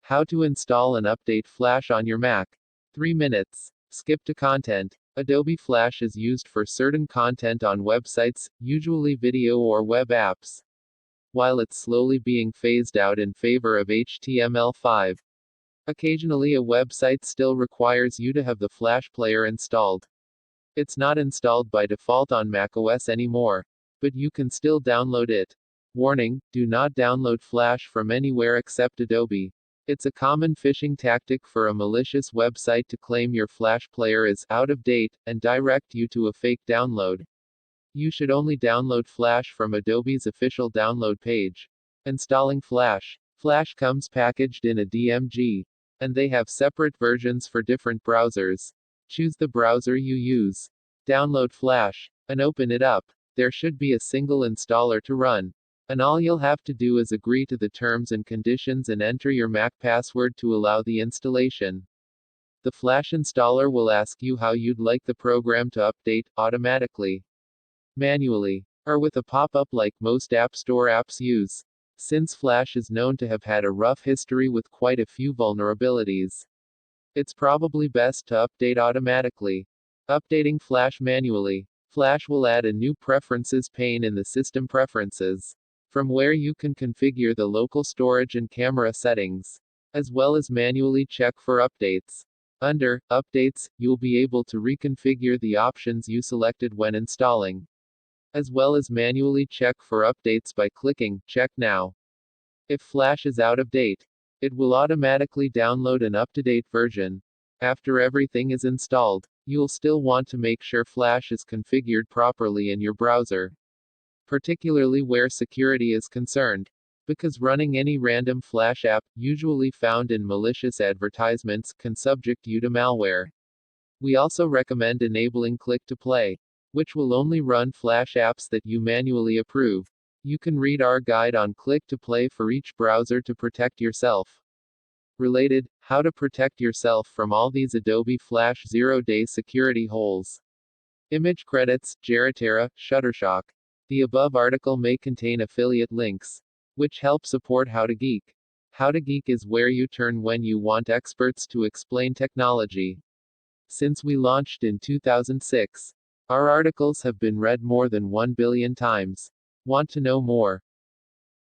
How to install and update Flash on your Mac. 3 minutes. Skip to content. Adobe Flash is used for certain content on websites, usually video or web apps. While it's slowly being phased out in favor of HTML5. Occasionally a website still requires you to have the Flash player installed. It's not installed by default on macOS anymore, but you can still download it. Warning: do not download Flash from anywhere except Adobe. It's a common phishing tactic for a malicious website to claim your Flash player is out of date and direct you to a fake download. You should only download Flash from Adobe's official download page. Installing Flash. Flash comes packaged in a DMG, and they have separate versions for different browsers. Choose the browser you use. Download Flash and open it up. There should be a single installer to run. And all you'll have to do is agree to the terms and conditions and enter your Mac password to allow the installation. The Flash installer will ask you how you'd like the program to update, automatically, manually, or with a pop-up like most App Store apps use. Since Flash is known to have had a rough history with quite a few vulnerabilities, it's probably best to update automatically. Updating Flash manually. Flash will add a new preferences pane in the system preferences, from where you can configure the local storage and camera settings, as well as manually check for updates. Under Updates, you'll be able to reconfigure the options you selected when installing, as well as manually check for updates by clicking Check Now. If Flash is out of date, it will automatically download an up-to-date version. After everything is installed, you'll still want to make sure Flash is configured properly in your browser, particularly where security is concerned, because running any random Flash app, usually found in malicious advertisements, can subject you to malware. We also recommend enabling Click to Play, which will only run Flash apps that you manually approve. You can read our guide on Click to Play for each browser to protect yourself. Related: how to protect yourself from all these Adobe Flash 0-day security holes. Image credits: Geratera, Shutterstock. The above article may contain affiliate links, which help support How to Geek. How to Geek is where you turn when you want experts to explain technology. Since we launched in 2006, our articles have been read more than 1 billion times. Want to know more?